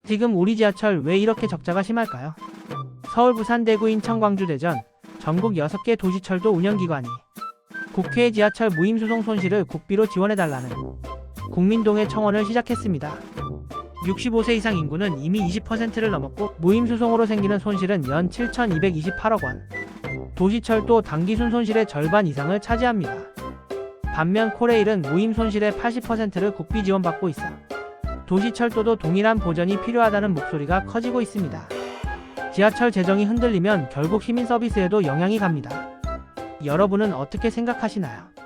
지금 우리 지하철 왜 이렇게 적자가 심할까요? 서울, 부산, 대구, 인천, 광주, 대전 전국 6개 도시철도 운영기관이 국회 지하철 무임수송 손실을 국비로 지원해달라는 국민동의 청원을 시작했습니다. 65세 이상 인구는 이미 20%를 넘었고 무임수송으로 생기는 손실은 연 7,228억 원, 도시철도 단기순 손실의 절반 이상을 차지합니다. 반면 코레일은 무임 손실의 80%를 국비 지원받고 있어 도시철도도 동일한 보전이 필요하다는 목소리가 커지고 있습니다. 지하철 재정이 흔들리면 결국 시민 서비스에도 영향이 갑니다. 여러분은 어떻게 생각하시나요?